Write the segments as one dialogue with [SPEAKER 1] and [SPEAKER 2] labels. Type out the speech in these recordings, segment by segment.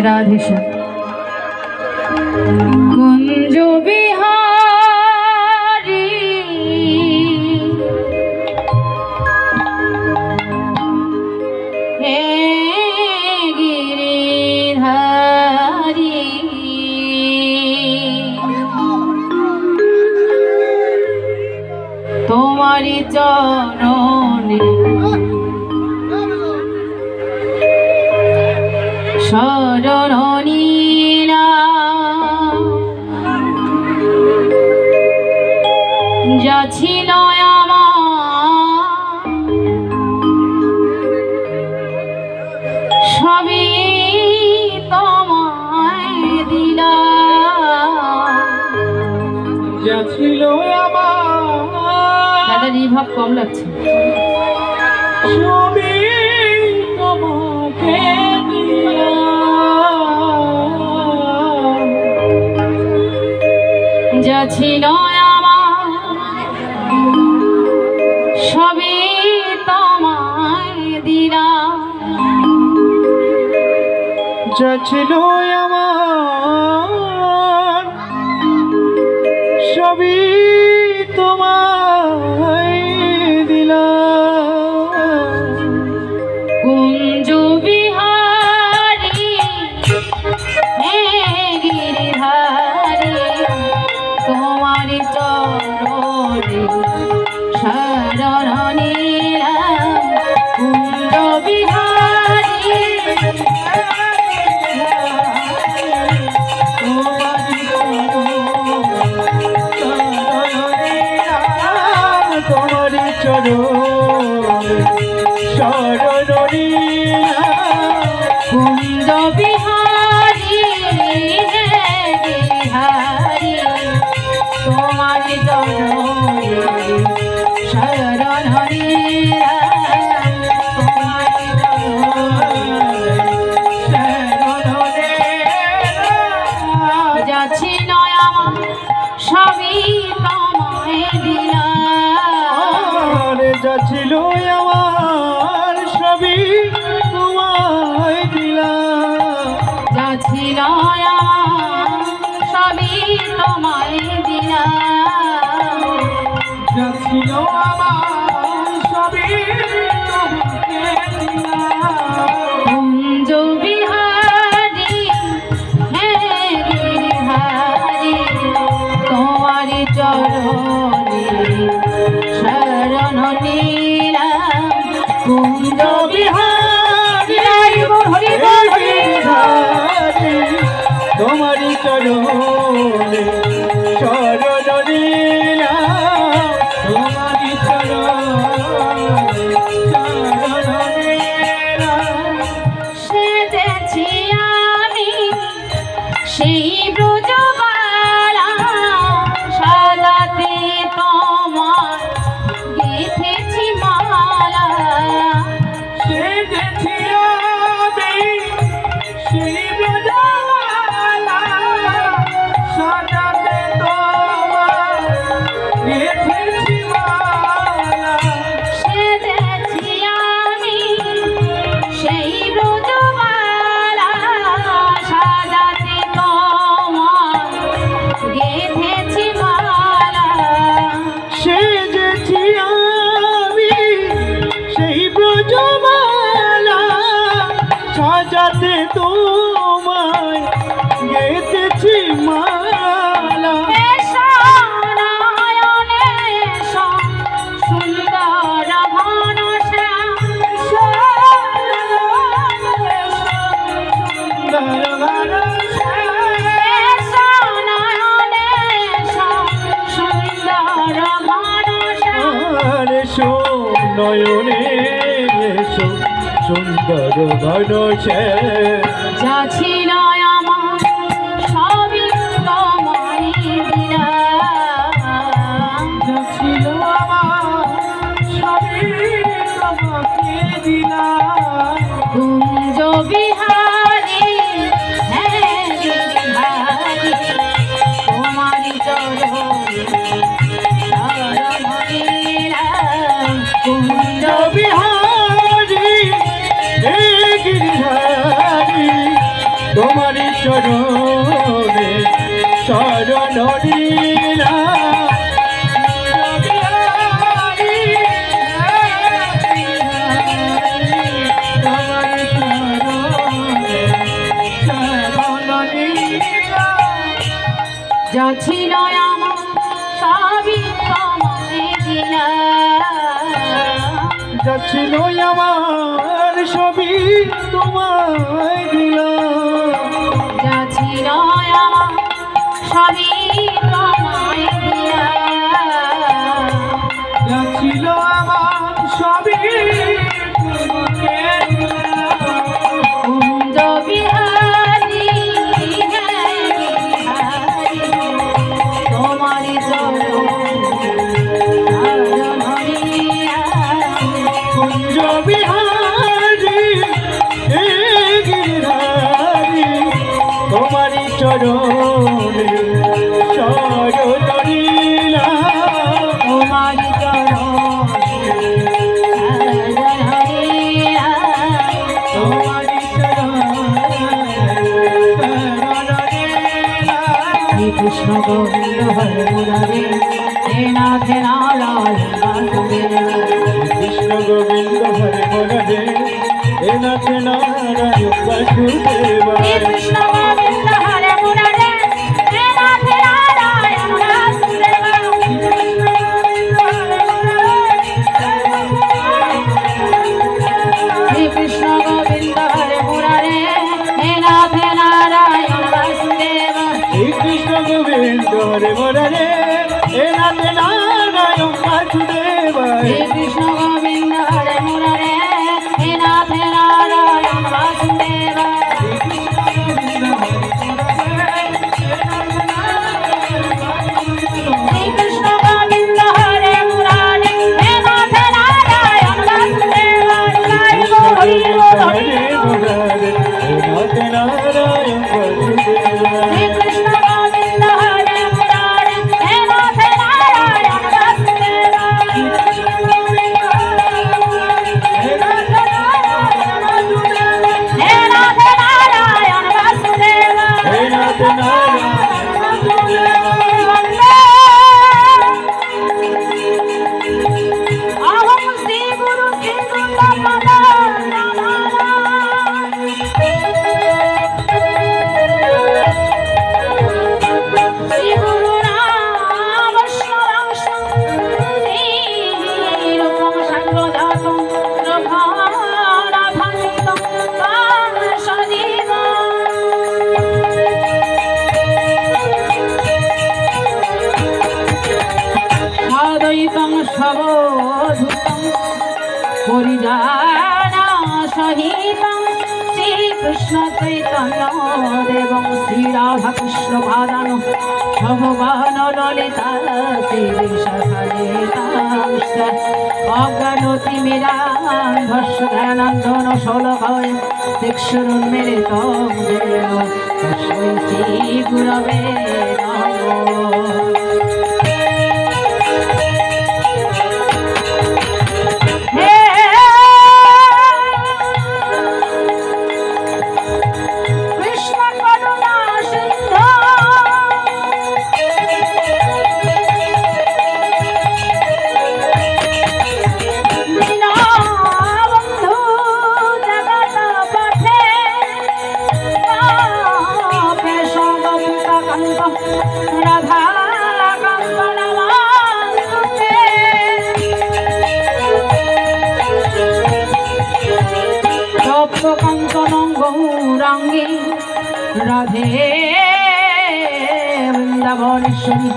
[SPEAKER 1] রাধে শ্যাম। কুঞ্জ বিহারী হে গিরিধারী, তোমারি চরণে শরণ নিলাম। যা ছিল আমার সবই তোমায় দিলাম।
[SPEAKER 2] যা ছিল আমার,
[SPEAKER 1] দাদা রিভাব কম লাগছে,
[SPEAKER 2] সবই তোমাকে দিলাম।
[SPEAKER 1] যা ছিল আমার সবই তোমায় দিলাম।
[SPEAKER 2] যা ছিল আমার সবই তোমায় দিলাম।
[SPEAKER 1] কুঞ্জ বিহারী হে গিরিধারী, তোমার চরণে শরণ নিলাম। কুঞ্জ বিহারী
[SPEAKER 2] তোমারি চরণ শরণ নিলাম।
[SPEAKER 1] কুঞ্জ বিহারী হে বিহারী, তোমার চরণে শরণ নিলাম। তোমার চরণে শরণ নিলাম। যা ছিল আমার সবই তোমায় দিলাম।
[SPEAKER 2] যা ছিল আমার সবই তোমায় দিলাম।
[SPEAKER 1] যা ছিল আমার সবই তোমায় দিলাম।
[SPEAKER 2] যা ছিল আমার সবই তোমাকে দিলাম।
[SPEAKER 1] কুঞ্জ বিহারী হে গিরিধারী, তোমার চরণে শরণ নিলাম। কুঞ্জ বিহারী হরি বল হরি
[SPEAKER 2] গিরিধারী, তোমারি চরণে শরণ নিলাম। তোমারি চরণে শরণ নিলাম।
[SPEAKER 1] সেজেছি আমি সেই ব্রজবালা, সাজাতে তোমার গেঁথেছি মালা।
[SPEAKER 2] সেজেছি আমি সেই ব্রজবালা, সাজাতে তোমার গেঁথেছি মালা।
[SPEAKER 1] সেজেছি আমি সেই ব্রজবালা, সাজাতে তোমার গেঁথেছি মালা।
[SPEAKER 2] সেজেছি আমি সেই ব্রজমালা, সাজাতে তোমায় গেঁথেছি মালা।
[SPEAKER 1] এসো নয়নে এসো, সুন্দর ঘন শ্যাম। এসো নয়নে এসো, সুন্দর ঘন শ্যাম।
[SPEAKER 2] এসো নয়নে এসো, সুন্দর ঘন শ্যাম।
[SPEAKER 1] যা ছিল আমার সবই তোমায় দিলাম।
[SPEAKER 2] যা ছিল আমার সবই তোমাকে দিলাম।
[SPEAKER 1] কুঞ্জ বিহারী হে গিরিধারী, তোমার চরণে শরণ নিলাম। কুঞ্জ
[SPEAKER 2] বিহারী হে গিরিধারী, তোমারি চরণে শরণ নিলাম
[SPEAKER 1] যা ছিল আমার সবই তোমায় দিলাম,
[SPEAKER 2] যাচ্ছিল আমার সবই তোমায় দিলাম,
[SPEAKER 1] যা ছিল আমার সবই তোমায় দিলাম,
[SPEAKER 2] যাচ্ছিল আমার সবই তোমাকে দিলাম।
[SPEAKER 1] কুঞ্জ বিহারী বিহারী তোমারি চরণ
[SPEAKER 2] কুঞ্জ বিহারী হে গিরিধারী তোমারি চরণে শরণ নিলাম
[SPEAKER 1] তোমারি চরণ
[SPEAKER 2] তোমারি চরণে
[SPEAKER 1] কৃষ্ণ গোবিন্দ হরে মুরারে হে নাথ নারায়ণ বাসুদেব,
[SPEAKER 2] কৃষ্ণ গোবিন্দ হরে মুরারে হে নাথ নারায়ণ বাসুদেব
[SPEAKER 1] হে কৃষ্ণ গোবিন্দ হরে মুরারে হে নাথ নারায়ণ বাসুদেব, হে কৃষ্ণ গোবিন্দ হরে মুরারে হে নাথ নারায়ণ বাসুদেব,
[SPEAKER 2] শ্রী কৃষ্ণ গোবিন্দ হরে মুরারে হে নাথ নারায়ণ বাসুদেব
[SPEAKER 1] হে কৃষ্ণ গোবিন্দ হরে মুরারে হে নাথ নারায়ণ বাসুদেব, শ্রী কৃষ্ণ গোবিন্দ হরে মুরারে হে নাথ নারায়ণ বাসুদেব, জয় হরি বল হরি বল। শ্রী কৃষ্ণ গোবিন্দ হরে মুরারে হে নাথ নারায়ণ বাসুদেব, হে নাথ নারায়ণ বাসুদেব, अहं श्री गुरु श्री श्री गुरु राम वैष्णवं श्रीरूपं संगजातं रघुनाथान्वितं तं सजीवं सदैतं सवधूतं परिजाना सहितं श्रीकृष्ण चैतन्य देवं श्रीराधाकृष्ण पादान भगवान ललिता श्रीविशाखालेतांश्च अज्ञानतिमिरान्धस्य ज्ञानाञ्जन शलाकया चक्षुरुन्मीलितं येन तस्मै श्रीगुरवे नमः। कृष्ण करुणा सिंधु दीनबन्धु जगत पथे केशवपितकन्त राधाकान्त नमस्ते। সপ্তকাঞ্চনং গৌরাঙ্গী রাধে বৃন্দাবনেশ্বরী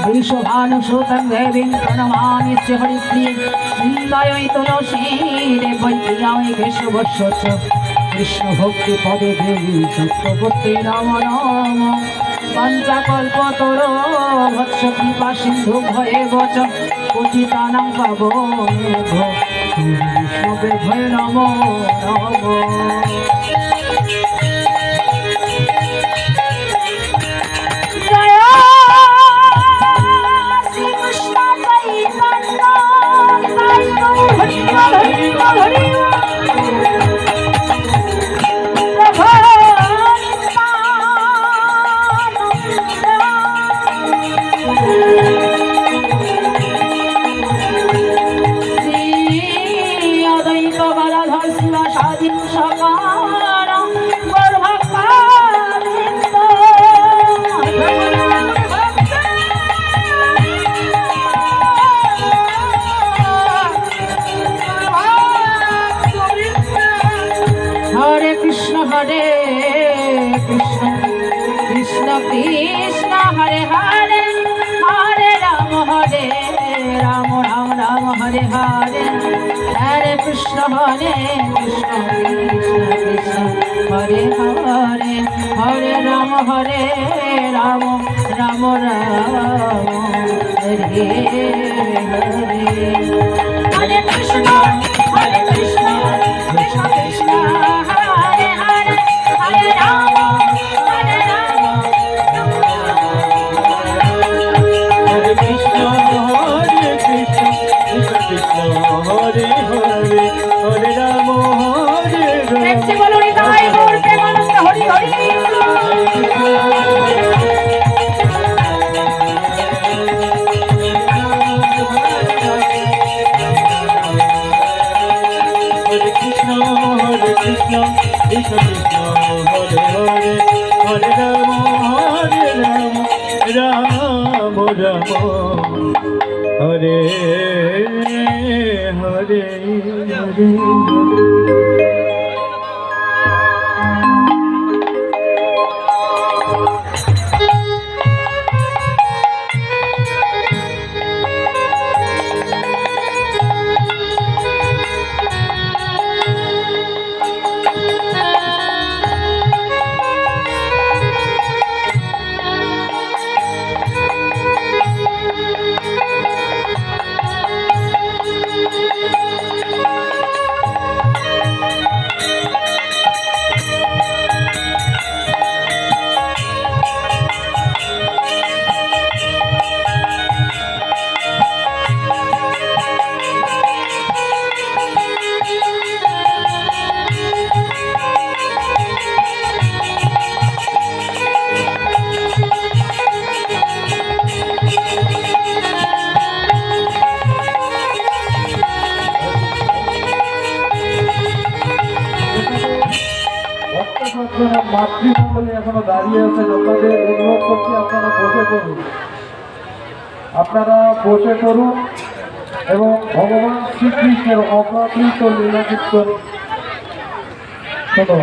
[SPEAKER 1] বৃষভানুসুতং দেবীং প্রণমামি চ হরিপ্রিয়ে বৃন্দায় তুলসী দেবৈয়ামি কেশবস্য চ কৃষ্ণ ভক্তি পদে দেবী সত্যবতী নম নম। পঞ্চকল্পতরো ভৎস কৃপা সিন্ধু ভয়ে বচ পতিতানাং পাবনেভ্যো বিষ্ণবে ভয় নম নম। জয় শ্রীকৃষ্ণ চৈতন্য হরি বল হরি বল হরি বল। প্রভু Nityananda Krishna Hare Hare Hare Ram Ram Ram Hare Hare Hare Krishna Krishna Krishna Hare Hare Hare Ram Ram Ram Hare Hare Hare Krishna Krishna Krishna Hare Hare Hare Ram
[SPEAKER 2] Hare Krishna, Hare Krishna, Krishna Krishna, Hare Hare, Hare Rama, Hare Rama.
[SPEAKER 1] প্রেমসে বলুন তাই Gour Premananda Hari Hari.
[SPEAKER 2] Hare Krishna, Hare Krishna, Krishna Krishna, Hare Hare, Hare Rama, Hare Rama, Rama Rama, Hare Hare, Hare
[SPEAKER 3] মাতৃমণ্ডলী এখনো দাঁড়িয়ে আছেন, আপনাদের অনুরোধ করছি আপনারা বসে পড়ুন, আপনারা বসে পড়ুন এবং ভগবান শ্রীকৃষ্ণের অপ্রাকৃত লীলা কীর্তন শুনুন।